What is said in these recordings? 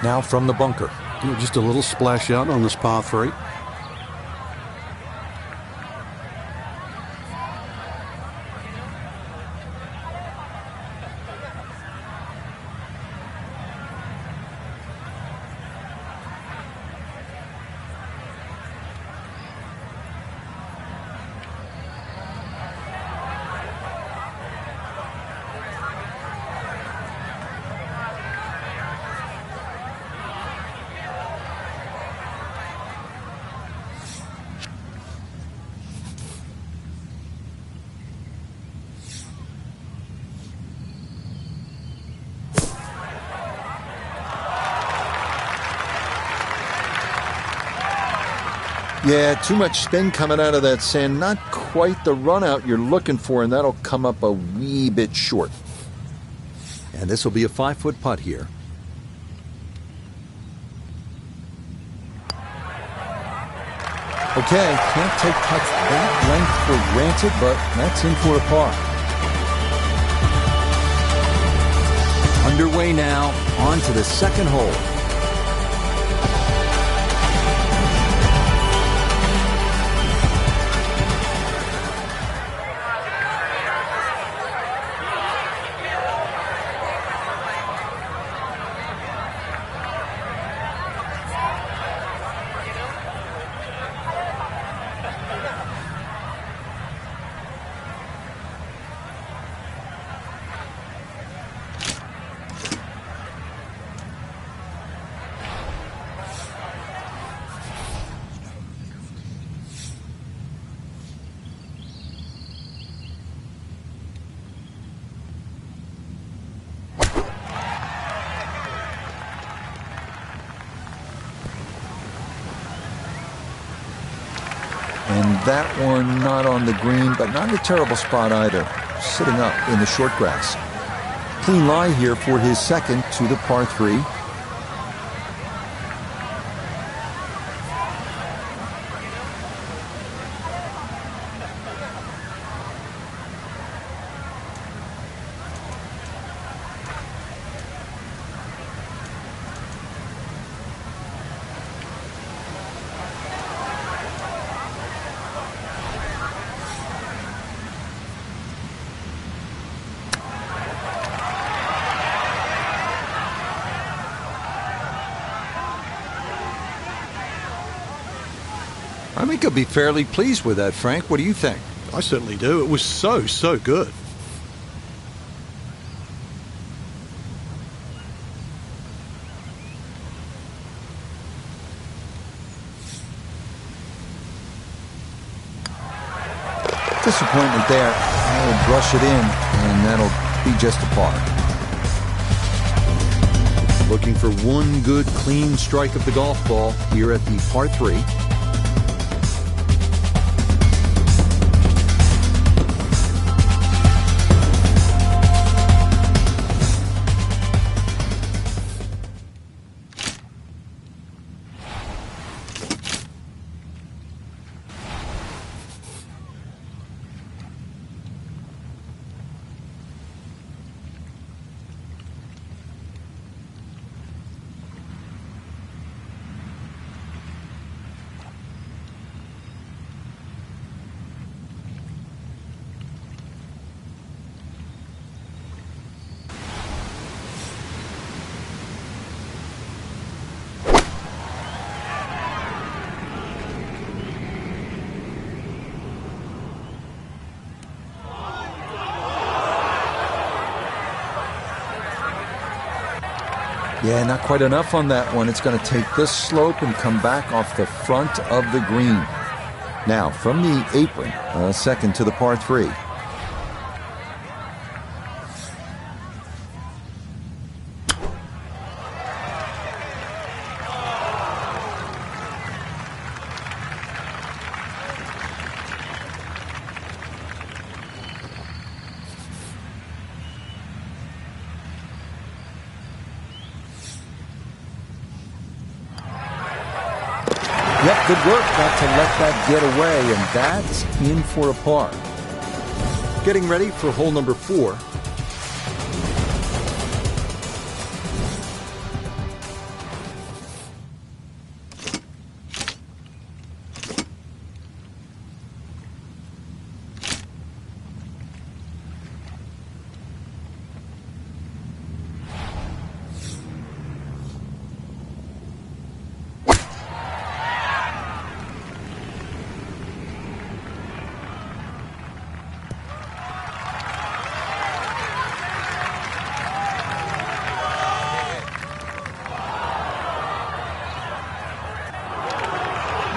Now from the bunker. Just a little splash out on this par 3. Yeah, too much spin coming out of that sand. Not quite the run out you're looking for, and that'll come up a wee bit short. And this will be a 5-foot putt here. Okay, can't take putts that length for granted, but that's in for a par. Underway now, on to the second hole. And that one not on the green, but not in a terrible spot either. Sitting up in the short grass. Clean lie here for his second to the par 3. I think he'll be fairly pleased with that, Frank. What do you think? I certainly do. It was so good. Disappointment there. I'll brush it in, and that'll be just a par. Looking for one good, clean strike of the golf ball here at the par 3. Yeah, not quite enough on that one. It's going to take this slope and come back off the front of the green. Now, from the apron, second to the par 3. Yep, good work not to let that get away, and that's in for a par. Getting ready for hole number 4.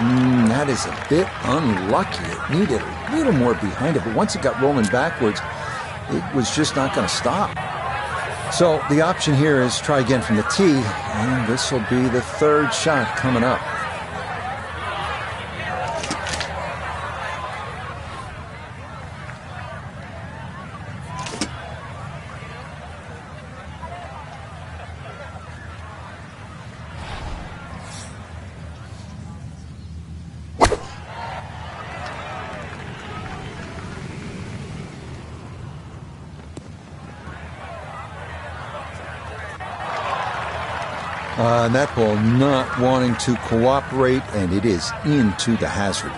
That is a bit unlucky. It needed a little more behind it, but once it got rolling backwards, it was just not going to stop. So the option here is try again from the tee, and this will be the third shot coming up. And that ball not wanting to cooperate, and it is into the hazard.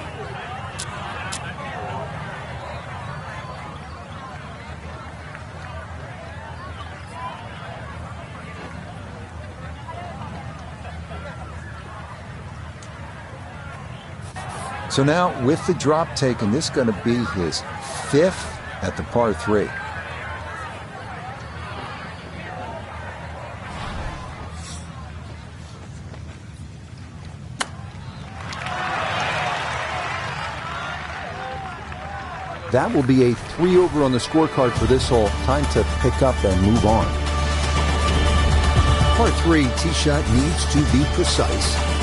So now with the drop taken, this is going to be his 5th at the par 3. That will be a 3 over on the scorecard for this hole. Time to pick up and move on. Par 3 tee shot needs to be precise.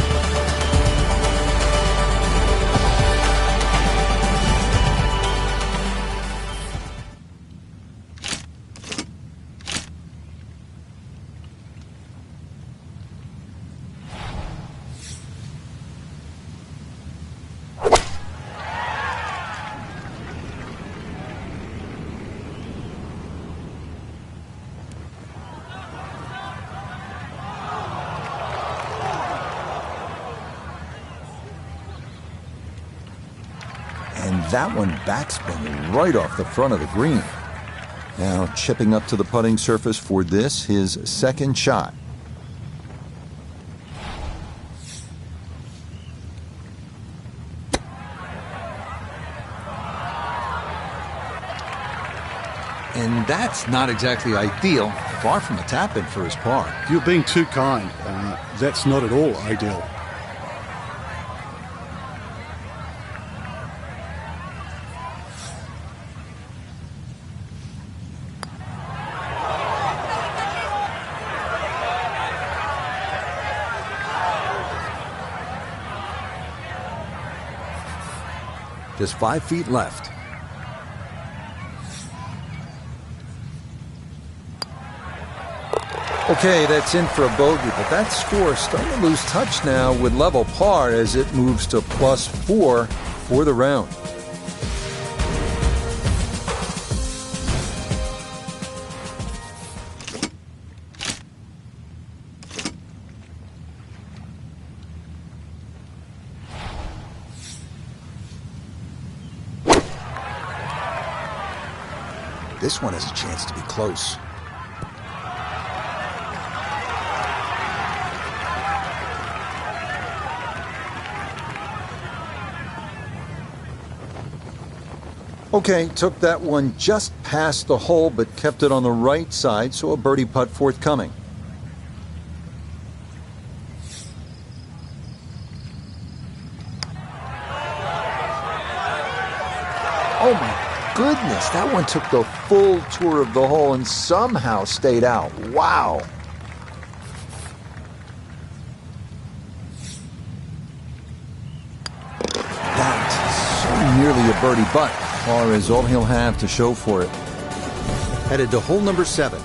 That one backspinning right off the front of the green. Now chipping up to the putting surface for this, his 2nd shot. And that's not exactly ideal. Far from a tap-in for his par. You're being too kind. That's not at all ideal. Just 5 feet left. Okay, that's in for a bogey, but that score is starting to lose touch now with level par as it moves to +4 for the round. This one has a chance to be close. Okay, took that one just past the hole, but kept it on the right side, so a birdie putt forthcoming. Oh my goodness, that one took the full tour of the hole and somehow stayed out. Wow. That's so nearly a birdie putt. Par is all he'll have to show for it. Headed to hole number 7.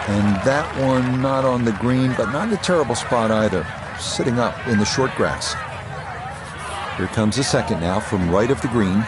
And that one not on the green, but not in a terrible spot either. Sitting up in the short grass. Here comes the second now from right of the green.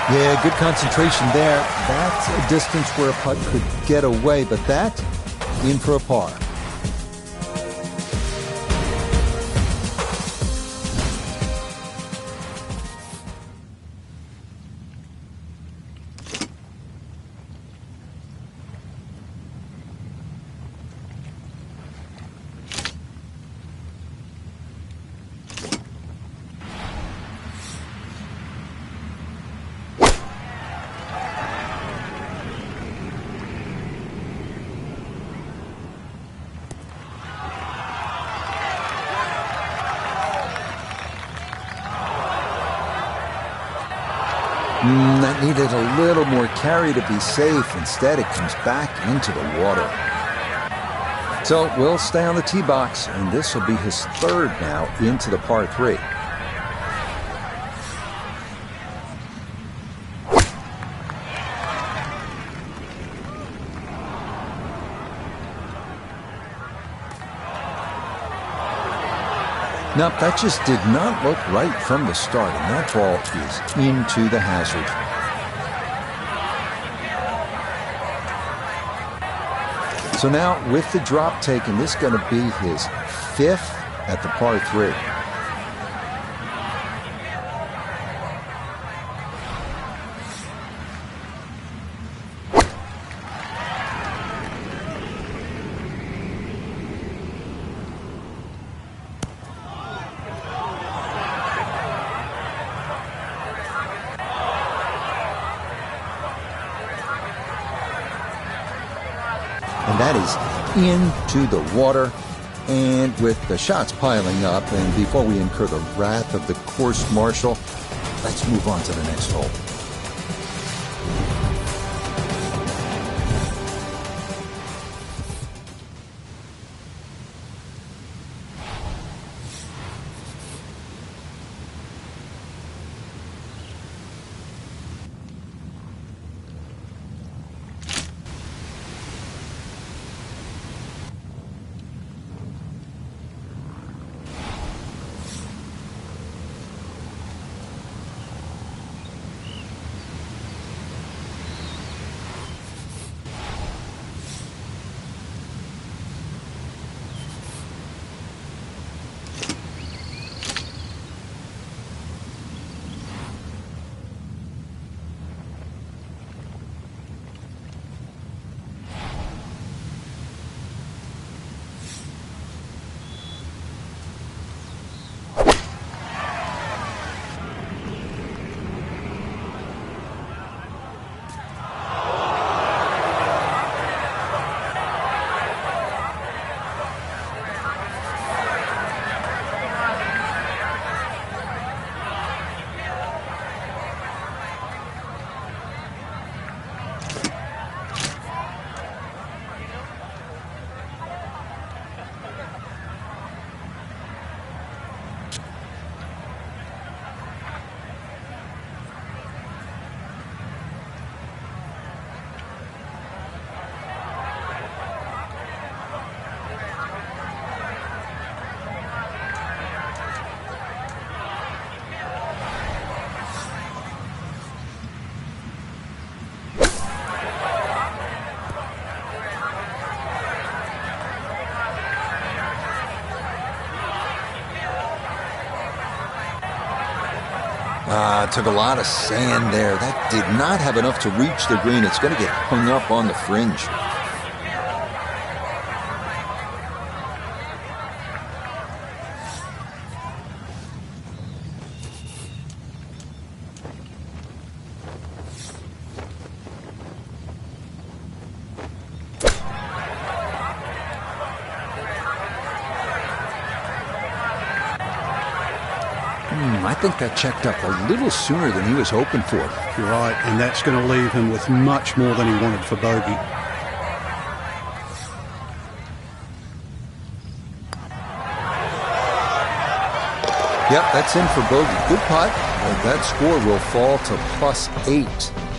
Yeah, good concentration there. That's a distance where a putt could get away, but that in for a par. That needed a little more carry to be safe. Instead, it comes back into the water. So we'll stay on the tee box, and this will be his third now into the par 3. Nope, that just did not look right from the start, and that ball is into the hazard. So now, with the drop taken, this is going to be his 5th at the par 3. And that is into the water, and with the shots piling up, and before we incur the wrath of the course marshal, let's move on to the next hole. Took a lot of sand there. That did not have enough to reach the green. It's going to get hung up on the fringe. I think that checked up a little sooner than he was hoping for. You're right, and that's going to leave him with much more than he wanted for bogey. Yep, that's in for bogey. Good putt, but that score will fall to +8.